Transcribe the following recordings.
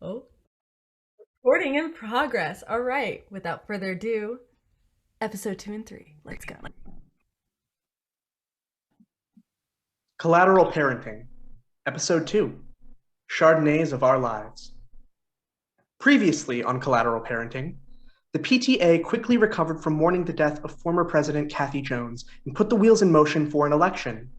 Oh, recording in progress. All right, without further ado, episode 2 and 3. Let's go. Collateral Parenting, Episode 2, Chardonnays of Our Lives. Previously on Collateral Parenting, the PTA quickly recovered from mourning the death of former President Kathy Jones and put the wheels in motion for an election.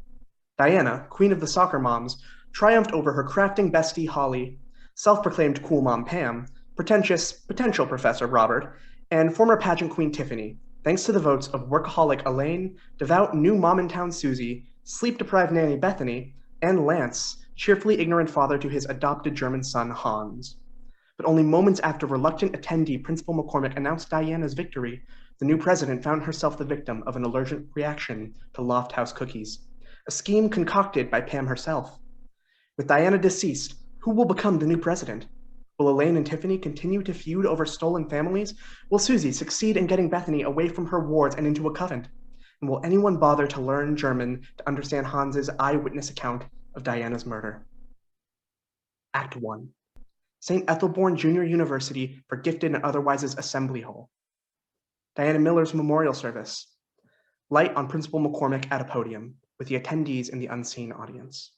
Diana, queen of the soccer moms, triumphed over her crafting bestie Holly, self-proclaimed cool mom Pam, pretentious potential Professor Robert, and former pageant queen Tiffany, thanks to the votes of workaholic Elaine, devout new mom-in-town Susie, sleep-deprived nanny Bethany, and Lance, cheerfully ignorant father to his adopted German son Hans. But only moments after reluctant attendee Principal McCormick announced Diana's victory, the new president found herself the victim of an allergic reaction to Loft House cookies, a scheme concocted by Pam herself. With Diana deceased, who will become the new president? Will Elaine and Tiffany continue to feud over stolen families? Will Susie succeed in getting Bethany away from her wards and into a convent? And will anyone bother to learn German to understand Hans's eyewitness account of Diana's murder? Act 1. St. Ethelbornne Junior University for Gifted and Otherwise's Assembly Hall. Diana Miller's memorial service. Light on Principal McCormick at a podium, with the attendees in the unseen audience.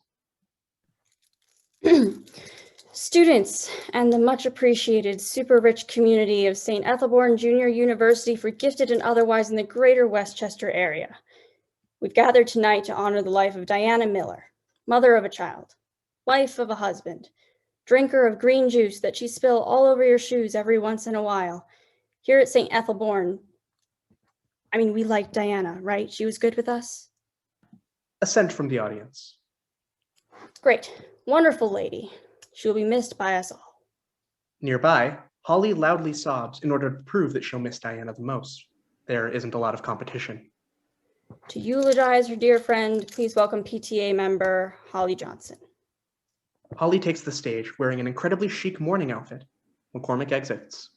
Students and the much appreciated super rich community of St. Ethelbornne Junior University for Gifted and Otherwise in the greater Westchester area. We've gathered tonight to honor the life of Diana Miller, mother of a child, wife of a husband, drinker of green juice that you spill all over your shoes every once in a while. Here at St. Ethelborne, we liked Diana, right? She was good with us? Assent from the audience. Great. Wonderful lady. She will be missed by us all. Nearby, Holly loudly sobs in order to prove that she'll miss Diana the most. There isn't a lot of competition. To eulogize her dear friend, please welcome PTA member Holly Johnson. Holly takes the stage wearing an incredibly chic morning outfit. McCormick exits.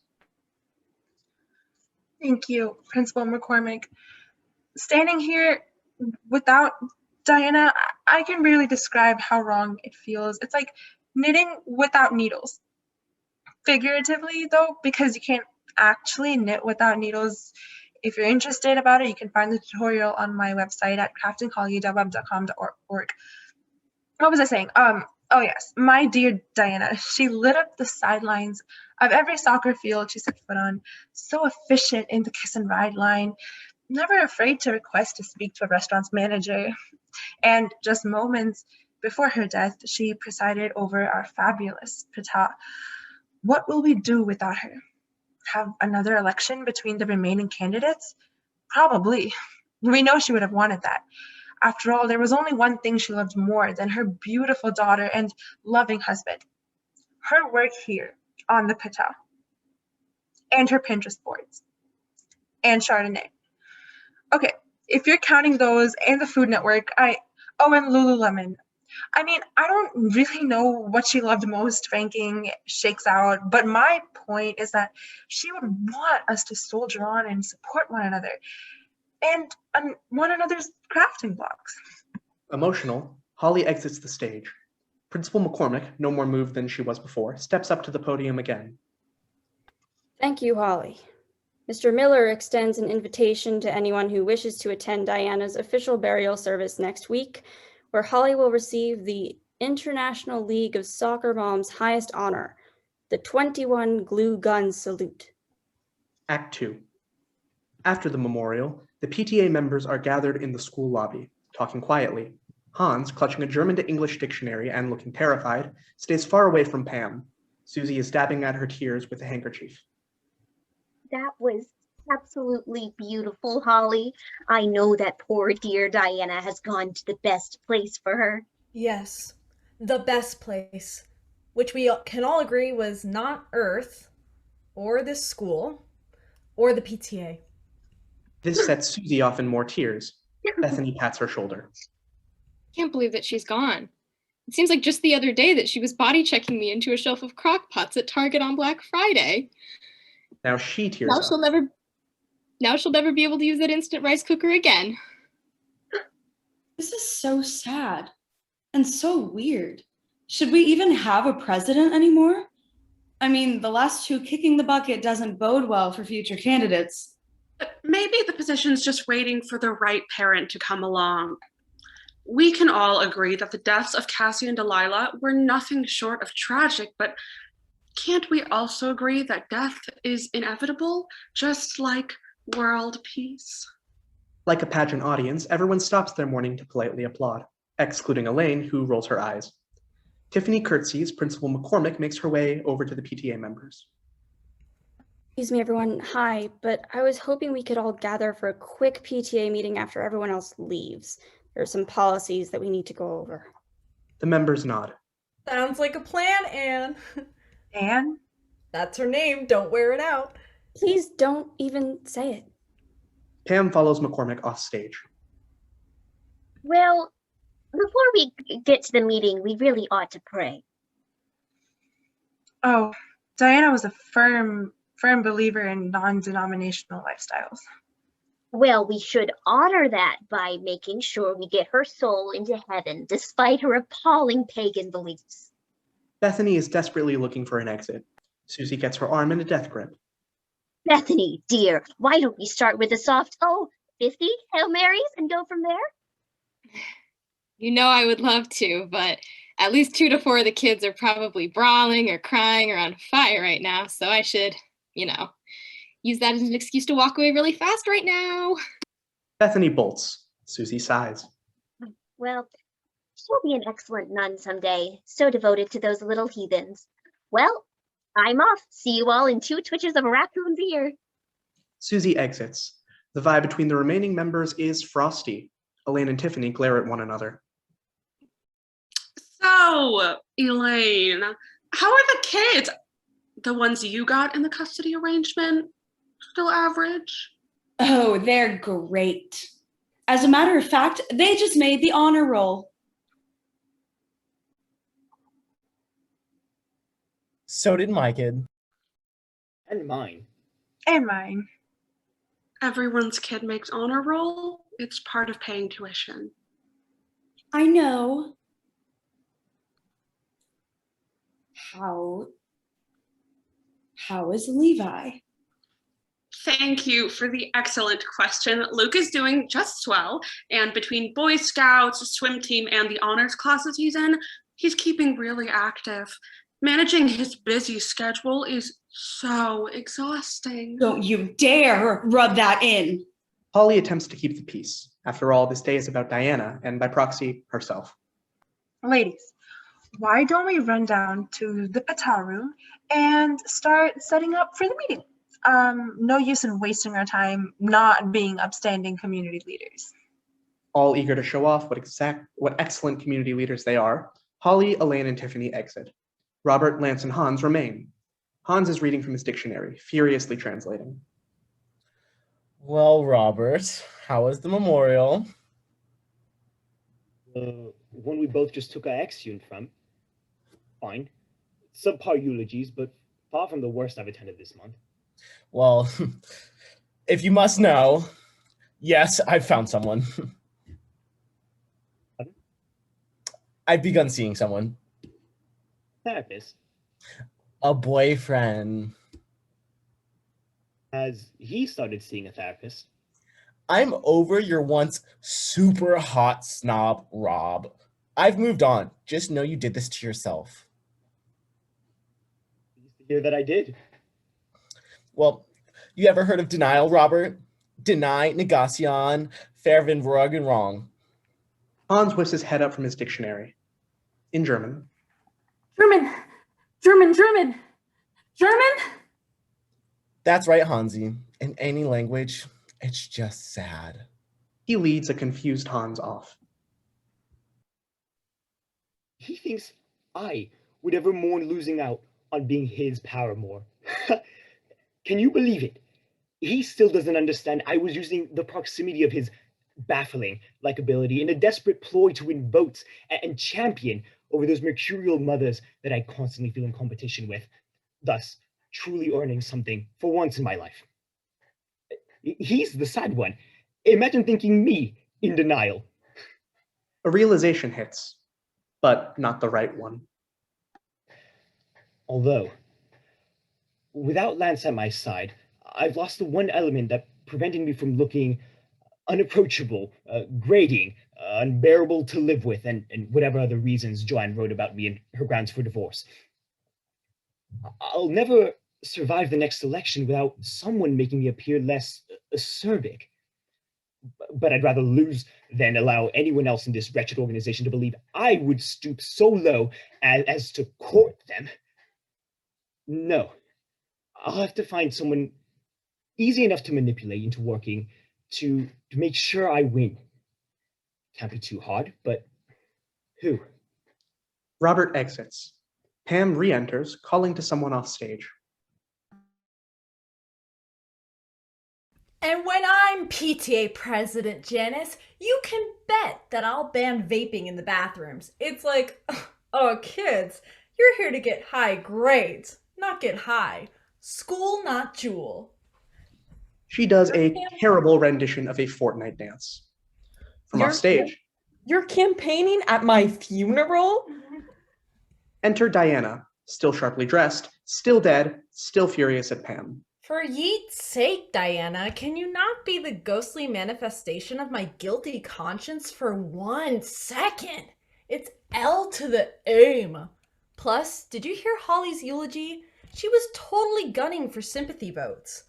Thank you, Principal McCormick. Standing here without Diana, I can really describe how wrong it feels. It's like knitting without needles. Figuratively, though, because you can't actually knit without needles. If you're interested about it, you can find the tutorial on my website at craftingholly.web.com.org. What was I saying? Oh yes, my dear Diana. She lit up the sidelines of every soccer field she set foot on. So efficient in the kiss and ride line. Never afraid to request to speak to a restaurant's manager. And just moments before her death, she presided over our fabulous PTA. What will we do without her? Have another election between the remaining candidates? Probably. We know she would have wanted that. After all, there was only one thing she loved more than her beautiful daughter and loving husband. Her work here on the PTA. And her Pinterest boards. And Chardonnay. Okay, if you're counting those and the Food Network, and Lululemon. I don't really know what she loved most ranking shakes out, but my point is that she would want us to soldier on and support one another and one another's crafting blocks. Emotional, Holly exits the stage. Principal McCormick, no more moved than she was before, steps up to the podium again. Thank you, Holly. Mr. Miller extends an invitation to anyone who wishes to attend Diana's official burial service next week, where Holly will receive the International League of Soccer Moms' highest honor, the 21 Glue Gun Salute. Act 2. After the memorial, the PTA members are gathered in the school lobby, talking quietly. Hans, clutching a German to English dictionary and looking terrified, stays far away from Pam. Susie is dabbing at her tears with a handkerchief. That was absolutely beautiful, Holly. I know that poor dear Diana has gone to the best place for her. Yes, the best place, which we can all agree was not Earth, or this school, or the PTA. This sets Susie off in more tears. Bethany pats her shoulder. Can't believe that she's gone. It seems like just the other day that she was body checking me into a shelf of crock pots at Target on Black Friday. Now she tears up. Now she'll never be able to use that instant rice cooker again. This is so sad and so weird. Should we even have a president anymore? I mean, the last two kicking the bucket doesn't bode well for future candidates. Maybe the position's just waiting for the right parent to come along. We can all agree that the deaths of Cassie and Delilah were nothing short of tragic, but can't we also agree that death is inevitable, just like world peace? Like a pageant audience, everyone stops their mourning to politely applaud, excluding Elaine, who rolls her eyes. Tiffany curtsies. Principal McCormick makes her way over to the PTA members. Excuse me, everyone. Hi, but I was hoping we could all gather for a quick PTA meeting after everyone else leaves. There are some policies that we need to go over. The members nod. Sounds like a plan, Anne. Anne? That's her name. Don't wear it out. Please don't even say it. Pam follows McCormick off stage. Well, before we get to the meeting, we really ought to pray. Oh, Diana was a firm believer in non-denominational lifestyles. Well, we should honor that by making sure we get her soul into heaven, despite her appalling pagan beliefs. Bethany is desperately looking for an exit. Susie gets her arm in a death grip. Bethany, dear, why don't we start with a soft, 50 Hail Marys and go from there? You know I would love to, but at least 2 to 4 of the kids are probably brawling or crying or on fire right now, so I should, use that as an excuse to walk away really fast right now. Bethany bolts. Susie sighs. Well, she'll be an excellent nun someday, so devoted to those little heathens. Well, I'm off. See you all in 2 twitches of a raccoon's ear. Susie exits. The vibe between the remaining members is frosty. Elaine and Tiffany glare at one another. So, Elaine, how are the kids? The ones you got in the custody arrangement? Still average? Oh, they're great. As a matter of fact, they just made the honor roll. So did my kid. And mine. And mine. Everyone's kid makes honor roll. It's part of paying tuition. I know. How is Levi? Thank you for the excellent question. Luke is doing just swell, and between Boy Scouts, swim team, and the honors classes he's in, he's keeping really active. Managing his busy schedule is so exhausting. Don't you dare rub that in. Holly attempts to keep the peace. After all, this day is about Diana, and by proxy, herself. Ladies, why don't we run down to the Patel room and start setting up for the meeting? No use in wasting our time not being upstanding community leaders. All eager to show off what excellent community leaders they are, Holly, Elaine, and Tiffany exit. Robert, Lance, and Hans remain. Hans is reading from his dictionary, furiously translating. Well, Robert, how was the memorial? One we both just took our ex-student from. Fine. Subpar eulogies, but far from the worst I've attended this month. Well, if you must know, yes, I've found someone. Pardon? I've begun seeing someone. Therapist. A boyfriend. Has he started seeing a therapist? I'm over your once super hot snob, Rob. I've moved on. Just know you did this to yourself. Pleased to hear that I did. Well, you ever heard of denial, Robert? Deny, negation, verwen, and wrong. Hans whips his head up from his dictionary. In German. German. That's right, Hansi. In any language, it's just sad. He leads a confused Hans off. He thinks I would ever mourn losing out on being his paramour. Can you believe it? He still doesn't understand I was using the proximity of his baffling likability in a desperate ploy to win votes and champion over those mercurial mothers that I constantly feel in competition with, thus truly earning something for once in my life. He's the sad one. Imagine thinking me in denial. A realization hits, but not the right one. Although, Without Lance at my side, I've lost the one element that prevented me from looking unapproachable, grating, unbearable to live with, and whatever other reasons Joanne wrote about me in her grounds for divorce. I'll never survive the next election without someone making me appear less acerbic. But I'd rather lose than allow anyone else in this wretched organization to believe I would stoop so low as to court them. No, I'll have to find someone easy enough to manipulate into working to make sure I win. Can't be too hard, but who? Robert exits. Pam re-enters, calling to someone off stage. And when I'm PTA president, Janice, you can bet that I'll ban vaping in the bathrooms. It's like, oh, kids, you're here to get high grades, not get high. School, not jewel. She does a terrible rendition of a Fortnite dance. From off stage. You're campaigning at my funeral? Enter Diana, still sharply dressed, still dead, still furious at Pam. For yeet's sake, Diana, can you not be the ghostly manifestation of my guilty conscience for 1 second? It's L to the aim. Plus, did you hear Holly's eulogy? She was totally gunning for sympathy votes.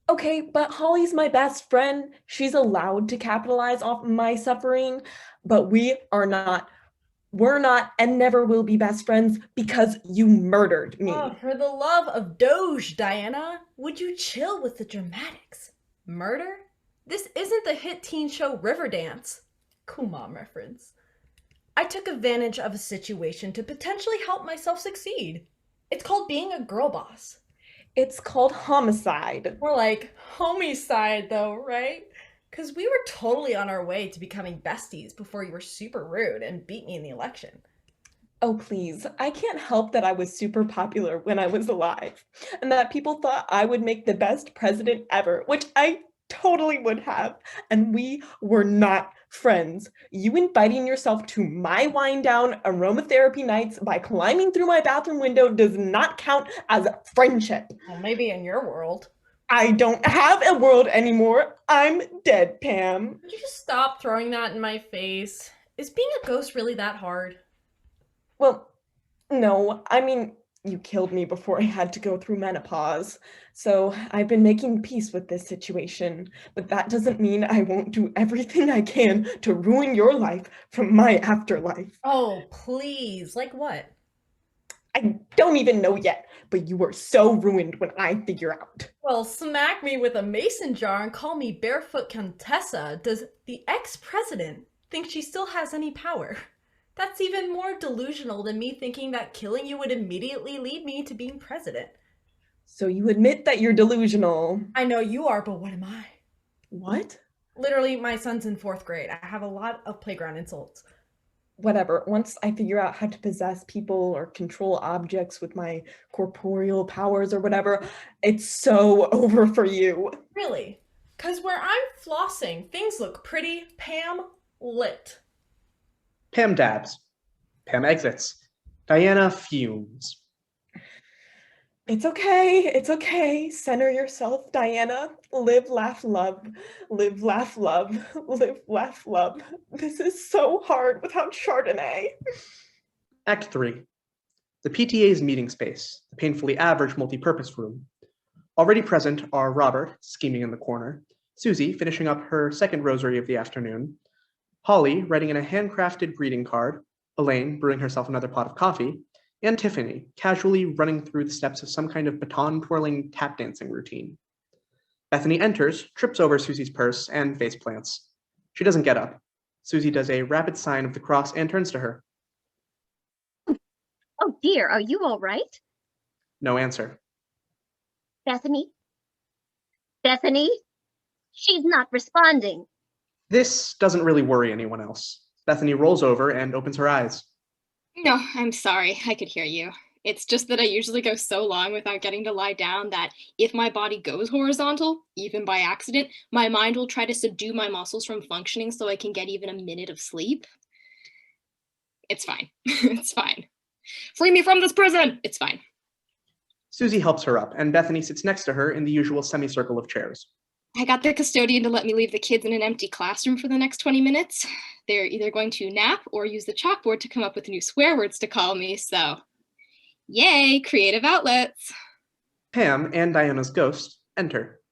Okay, but Holly's my best friend. She's allowed to capitalize off my suffering, but we're not and never will be best friends because you murdered me. Oh, for the love of Doge, Diana, would you chill with the dramatics? Murder? This isn't the hit teen show Riverdance. Cool mom reference. I took advantage of a situation to potentially help myself succeed. It's called being a girl boss. It's called homicide. More like homicide though, right? Because we were totally on our way to becoming besties before you were super rude and beat me in the election. Oh, please. I can't help that I was super popular when I was alive and that people thought I would make the best president ever, which I totally would have. And we were not friends. You inviting yourself to my wind down aromatherapy nights by climbing through my bathroom window does not count as friendship. Well, maybe in your world. I don't have a world anymore. I'm dead, Pam. Could you just stop throwing that in my face? Is being a ghost really that hard? Well, no. I mean, you killed me before I had to go through menopause. So I've been making peace with this situation. But that doesn't mean I won't do everything I can to ruin your life from my afterlife. Oh, please. Like what? I don't even know yet, but you are so ruined when I figure out. Well, smack me with a mason jar and call me Barefoot Contessa. Does the ex-president think she still has any power? That's even more delusional than me thinking that killing you would immediately lead me to being president. So you admit that you're delusional. I know you are, but what am I? What? Literally, my son's in 4th grade. I have a lot of playground insults. Whatever. Once I figure out how to possess people or control objects with my corporeal powers or whatever, it's so over for you. Really? Because where I'm flossing, things look pretty, Pam, lit. Pam dabs. Pam exits. Diana fumes. It's okay. It's okay. Center yourself, Diana. Live, laugh, love. Live, laugh, love. Live, laugh, love. This is so hard without Chardonnay. Act 3. The PTA's meeting space, the painfully average multi-purpose room. Already present are Robert, scheming in the corner, Susie, finishing up her second rosary of the afternoon, Holly, writing in a handcrafted greeting card, Elaine, brewing herself another pot of coffee, and Tiffany, casually running through the steps of some kind of baton-twirling tap dancing routine. Bethany enters, trips over Susie's purse, and face plants. She doesn't get up. Susie does a rapid sign of the cross and turns to her. Oh dear, are you all right? No answer. Bethany? Bethany? She's not responding. This doesn't really worry anyone else. Bethany rolls over and opens her eyes. No, I'm sorry. I could hear you. It's just that I usually go so long without getting to lie down that if my body goes horizontal, even by accident, my mind will try to subdue my muscles from functioning so I can get even a minute of sleep. It's fine. It's fine. Free me from this prison! It's fine. Susie helps her up, and Bethany sits next to her in the usual semicircle of chairs. I got the custodian to let me leave the kids in an empty classroom for the next 20 minutes. They're either going to nap or use the chalkboard to come up with new swear words to call me, so yay, creative outlets. Pam and Diana's ghost enter.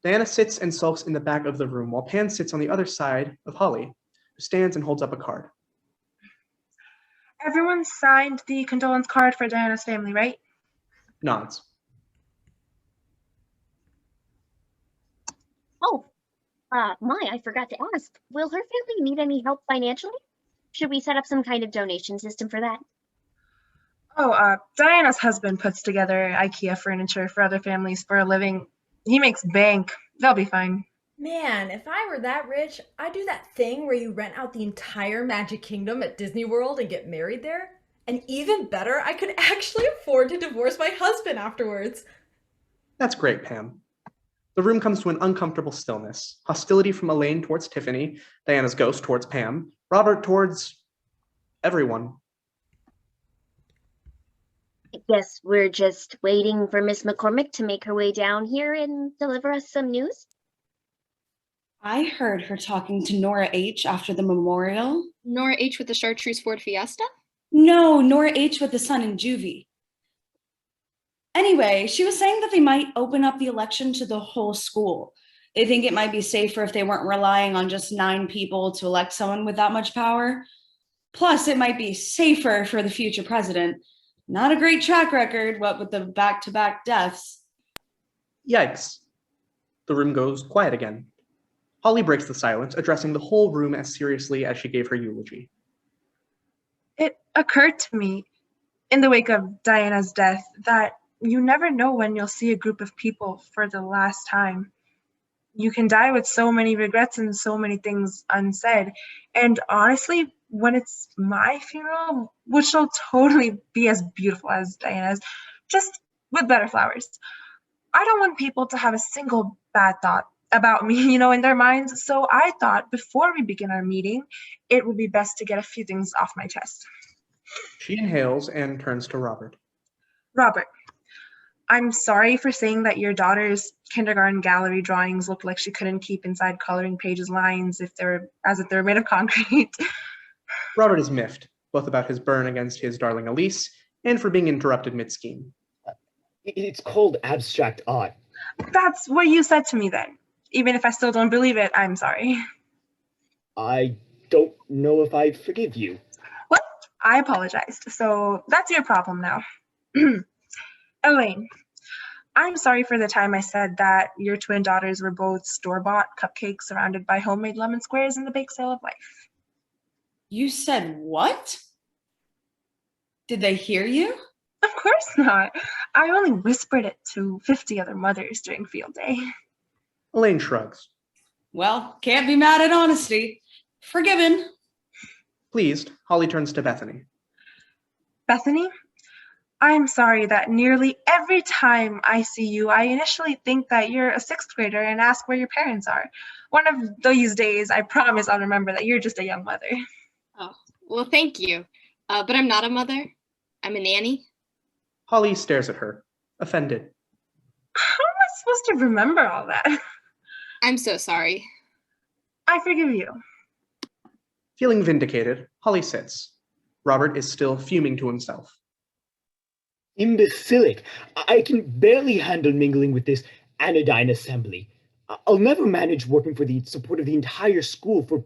Diana sits and sulks in the back of the room, while Pam sits on the other side of Holly, who stands and holds up a card. Everyone signed the condolence card for Diana's family, right? Nods. Oh, I forgot to ask. Will her family need any help financially? Should we set up some kind of donation system for that? Oh, Diana's husband puts together IKEA furniture for other families for a living. He makes bank. They'll be fine. Man, if I were that rich, I'd do that thing where you rent out the entire Magic Kingdom at Disney World and get married there. And even better, I could actually afford to divorce my husband afterwards. That's great, Pam. The room comes to an uncomfortable stillness. Hostility from Elaine towards Tiffany, Diana's ghost towards Pam, Robert towards everyone. I guess we're just waiting for Miss McCormick to make her way down here and deliver us some news. I heard her talking to Nora H. after the memorial. Nora H. with the Chartreuse Ford Fiesta? No, Nora H. with the son in juvie. Anyway, she was saying that they might open up the election to the whole school. They think it might be safer if they weren't relying on just 9 people to elect someone with that much power. Plus, it might be safer for the future president. Not a great track record, what with the back-to-back deaths. Yikes. The room goes quiet again. Holly breaks the silence, addressing the whole room as seriously as she gave her eulogy. It occurred to me in the wake of Diana's death that you never know when you'll see a group of people for the last time. You can die with so many regrets and so many things unsaid. And honestly, when it's my funeral, which will totally be as beautiful as Diana's, just with better flowers, I don't want people to have a single bad thought about me, in their minds. So I thought before we begin our meeting, it would be best to get a few things off my chest. She inhales and turns to Robert. Robert, I'm sorry for saying that your daughter's kindergarten gallery drawings looked like she couldn't keep inside coloring pages lines as if they were made of concrete. Robert is miffed, both about his burn against his darling Elise and for being interrupted mid-scheme. It's called abstract art. That's what you said to me then. Even if I still don't believe it, I'm sorry. I don't know if I forgive you. Well, I apologized, so that's your problem now. Elaine, I'm sorry for the time I said that your twin daughters were both store-bought cupcakes surrounded by homemade lemon squares in the bake sale of life. You said what? Did they hear you? Of course not. I only whispered it to 50 other mothers during field day. Elaine shrugs. Well, can't be mad at honesty. Forgiven. Pleased, Holly turns to Bethany. Bethany, I'm sorry that nearly every time I see you, I initially think that you're a 6th grader and ask where your parents are. One of these days, I promise I'll remember that you're just a young mother. Oh, well, thank you. But I'm not a mother. I'm a nanny. Holly stares at her, offended. How am I supposed to remember all that? I'm so sorry. I forgive you. Feeling vindicated, Holly sits. Robert is still fuming to himself. Imbecilic. I can barely handle mingling with this anodyne assembly. I'll never manage working for the support of the entire school for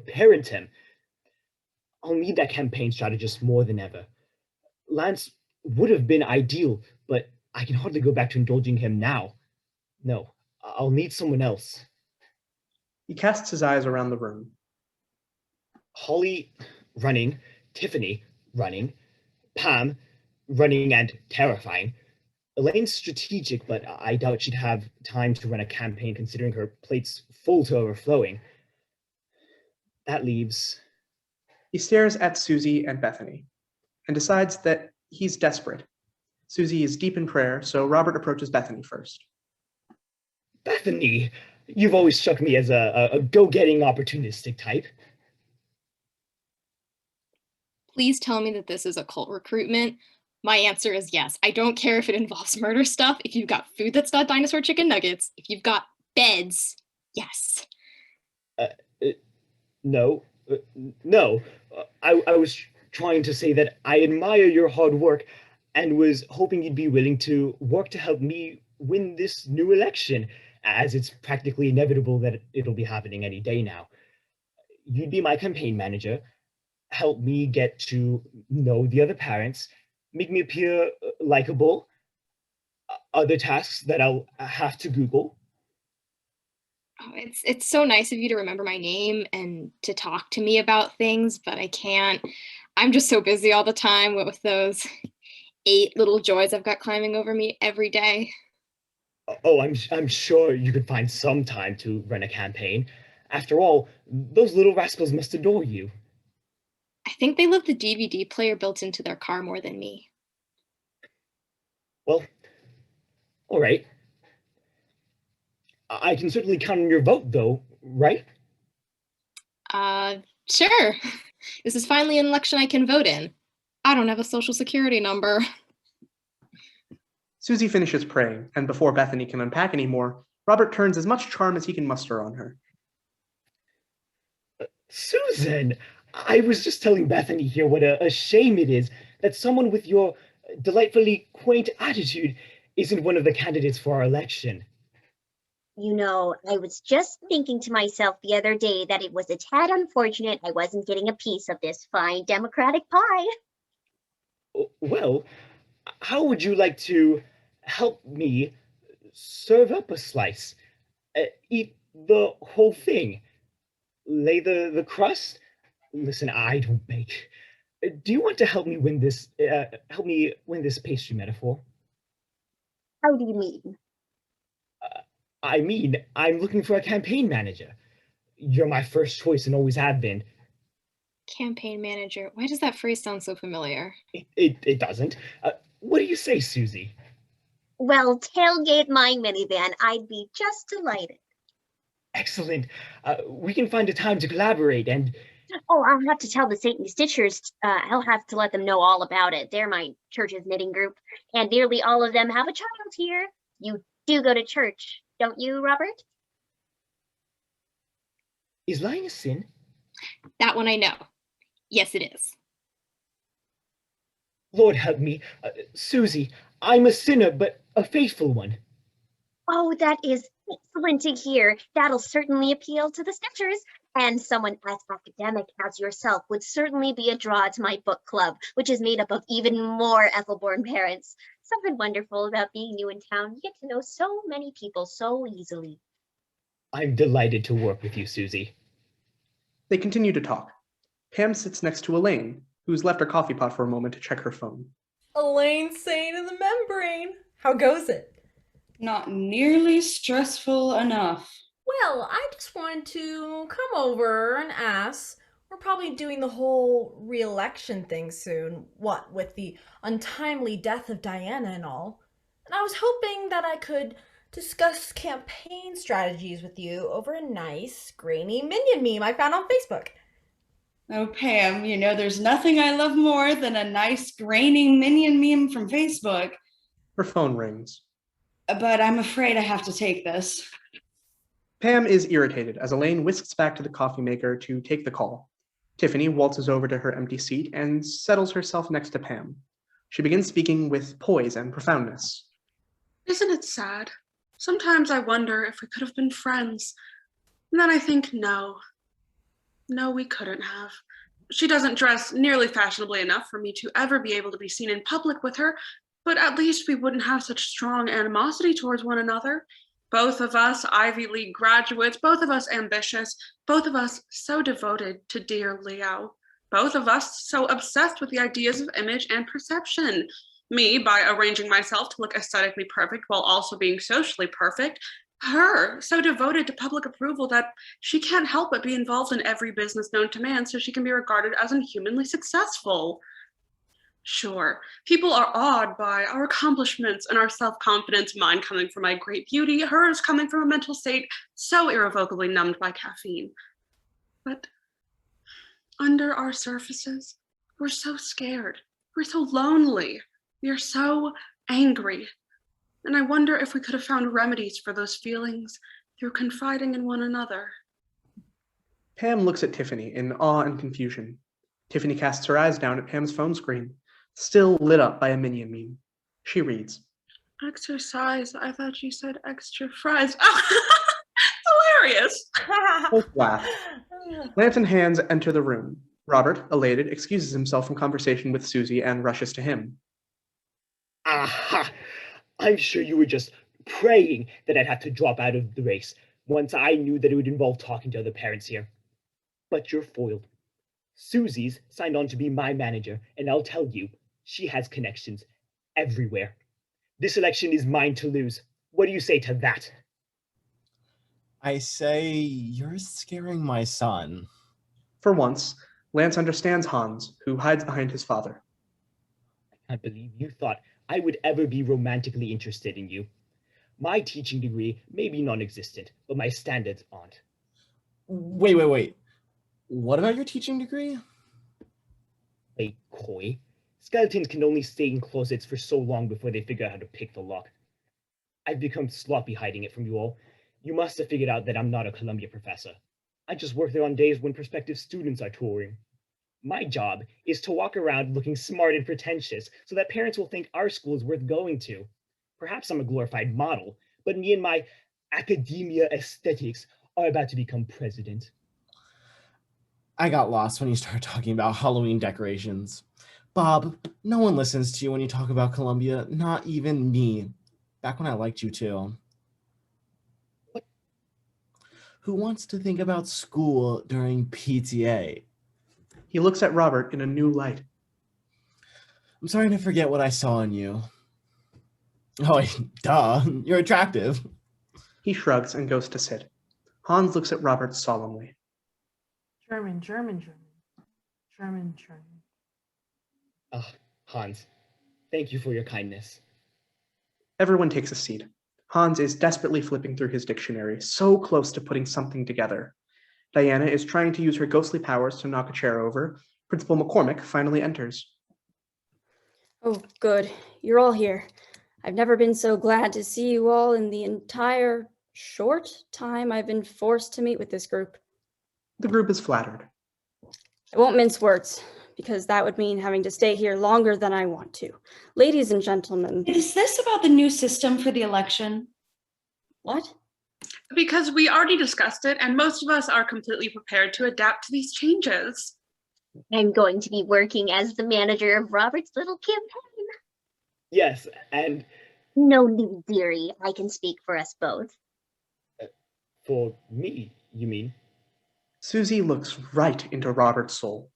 parenting. I'll need that campaign strategist more than ever. Lance would have been ideal, but I can hardly go back to indulging him now. No, I'll need someone else. He casts his eyes around the room. Holly, running. Tiffany, running. Pam, running and terrifying. Elaine's strategic, but I doubt she'd have time to run a campaign considering her plate's full to overflowing. That leaves... He stares at Susie and Bethany and decides that he's desperate. Susie is deep in prayer, so Robert approaches Bethany first. Bethany, you've always struck me as a go-getting opportunistic type. Please tell me that this is a cult recruitment. My answer is yes. I don't care if it involves murder stuff. If you've got food that's not dinosaur chicken nuggets, if you've got beds, yes. No, no. I was trying to say that I admire your hard work and was hoping you'd be willing to work to help me win this new election, as it's practically inevitable that it'll be happening any day now. You'd be my campaign manager, help me get to know the other parents, make me appear likable, other tasks that I'll have to Google. Oh, it's so nice of you to remember my name and to talk to me about things, but I can't. I'm just so busy all the time with those 8 little joys I've got climbing over me every day. Oh, I'm sure you could find some time to run a campaign. After all, those little rascals must adore you. I think they love the DVD player built into their car more than me. Well, all right. I can certainly count on your vote, though, right? Sure. This is finally an election I can vote in. I don't have a social security number. Susie finishes praying, and before Bethany can unpack anymore, Robert turns as much charm as he can muster on her. Susan, I was just telling Bethany here what a shame it is that someone with your delightfully quaint attitude isn't one of the candidates for our election. You know, I was just thinking to myself the other day that it was a tad unfortunate I wasn't getting a piece of this fine Democratic pie. Well, how would you like to help me serve up a slice? Eat the whole thing? Lay the crust? Listen, I don't bake. Do you want to help me win this pastry metaphor? How do you mean? I mean, I'm looking for a campaign manager. You're my first choice and always have been. Campaign manager. Why does that phrase sound so familiar? It doesn't. What do you say, Susie? Well, tailgate my minivan. I'd be just delighted. Excellent. We can find a time to collaborate and... Oh, I'll have to tell the Saintly Stitchers. I'll have to let them know all about it. They're my church's knitting group, and nearly all of them have a child here. You do go to church, don't you, Robert? Is lying a sin? That one I know. Yes, it is. Lord help me. Susie, I'm a sinner, but a faithful one. Oh, that is excellent to hear. That'll certainly appeal to the Stitchers. And someone as academic as yourself would certainly be a draw to my book club, which is made up of even more Ethelbornne parents. Something wonderful about being new in town. You get to know so many people so easily. I'm delighted to work with you, Susie. They continue to talk. Pam sits next to Elaine, who's left her coffee pot for a moment to check her phone. Elaine sane in the membrane. How goes it? Not nearly stressful enough. Well, I just wanted to come over and ask. We're probably doing the whole re-election thing soon, what with the untimely death of Diana and all. And I was hoping that I could discuss campaign strategies with you over a nice, grainy minion meme I found on Facebook. Oh, Pam, you know there's nothing I love more than a nice grainy minion meme from Facebook. Her phone rings. But I'm afraid I have to take this. Pam is irritated as Elaine whisks back to the coffee maker to take the call. Tiffany waltzes over to her empty seat and settles herself next to Pam. She begins speaking with poise and profoundness. Isn't it sad? Sometimes I wonder if we could have been friends. And then I think, no, we couldn't have. She doesn't dress nearly fashionably enough for me to ever be able to be seen in public with her, but at least we wouldn't have such strong animosity towards one another. Both of us Ivy League graduates, both of us ambitious, both of us so devoted to dear Leo, both of us so obsessed with the ideas of image and perception. Me, by arranging myself to look aesthetically perfect while also being socially perfect. Her, so devoted to public approval that she can't help but be involved in every business known to man so she can be regarded as inhumanly successful. Sure, people are awed by our accomplishments and our self-confidence, mine coming from my great beauty, hers coming from a mental state so irrevocably numbed by caffeine. But under our surfaces, we're so scared, we're so lonely, We are so angry, and I wonder if we could have found remedies for those feelings through confiding in one another. Pam looks at Tiffany in awe and confusion. Tiffany casts her eyes down at Pam's phone screen, still lit up by a Minion meme. She reads, Exercise. I thought you said extra fries. Oh, hilarious. both laugh. Lance and Hands enter the room. Robert, elated, excuses himself from conversation with Susie and rushes to him. Aha! I'm sure you were just praying that I'd have to drop out of the race once I knew that it would involve talking to other parents here. But you're foiled. Susie's signed on to be my manager, and I'll tell you, she has connections everywhere. This election is mine to lose. What do you say to that? I say, you're scaring my son. For once, Lance understands Hans, who hides behind his father. I can't believe you thought I would ever be romantically interested in you. My teaching degree may be non-existent, but my standards aren't. Wait. What about your teaching degree? Play coy. Skeletons can only stay in closets for so long before they figure out how to pick the lock. I've become sloppy hiding it from you all. You must have figured out that I'm not a Columbia professor. I just work there on days when prospective students are touring. My job is to walk around looking smart and pretentious so that parents will think our school is worth going to. Perhaps I'm a glorified model, but me and my academia aesthetics are about to become president. I got lost when you started talking about Halloween decorations. Bob, no one listens to you when you talk about Columbia, not even me. Back when I liked you too. What? Who wants to think about school during PTA? He looks at Robert in a new light. I'm starting to forget what I saw in you. Oh, duh, you're attractive. He shrugs and goes to sit. Hans looks at Robert solemnly. German. Hans, thank you for your kindness. Everyone takes a seat. Hans is desperately flipping through his dictionary, so close to putting something together. Diana is trying to use her ghostly powers to knock a chair over. Principal McCormick finally enters. Oh, good. You're all here. I've never been so glad to see you all in the entire short time I've been forced to meet with this group. The group is flattered. I won't mince words, because that would mean having to stay here longer than I want to. Ladies and gentlemen. Is this about the new system for the election? What? Because we already discussed it, and most of us are completely prepared to adapt to these changes. I'm going to be working as the manager of Robert's little campaign. Yes, and No need, dearie. I can speak for us both. for me, you mean? Susie looks right into Robert's soul.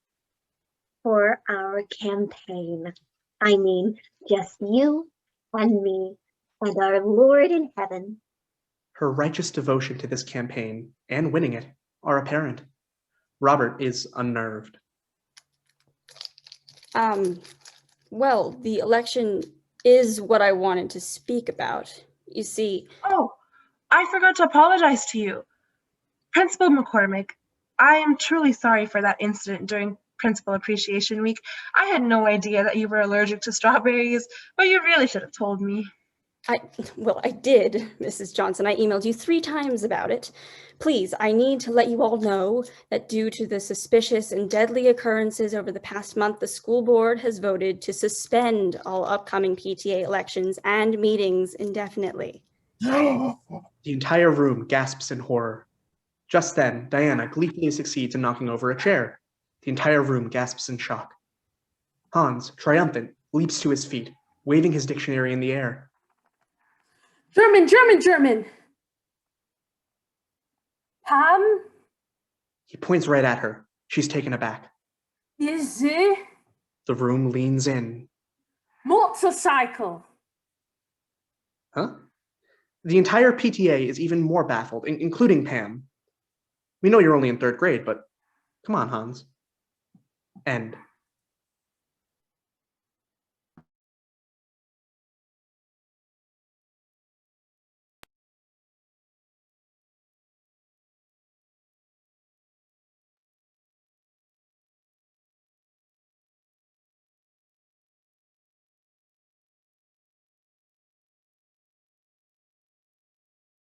For our campaign. I mean, just you and me and our Lord in heaven. Her righteous devotion to this campaign, and winning it, are apparent. Robert is unnerved. Well, the election is what I wanted to speak about. You see... Oh, I forgot to apologize to you. Principal McCormick, I am truly sorry for that incident during Principal Appreciation Week. I had no idea that you were allergic to strawberries, but you really should have told me. Well, I did, Mrs. Johnson. I emailed you 3 times about it. Please, I need to let you all know that due to the suspicious and deadly occurrences over the past month, the school board has voted to suspend all upcoming PTA elections and meetings indefinitely. The entire room gasps in horror. Just then, Diana gleefully succeeds in knocking over a chair. The entire room gasps in shock. Hans, triumphant, leaps to his feet, waving his dictionary in the air. German. Pam? He points right at her. She's taken aback. Is it? The room leans in. Motorcycle. Huh? The entire PTA is even more baffled, including Pam. We know you're only in 3rd grade, but come on, Hans. End.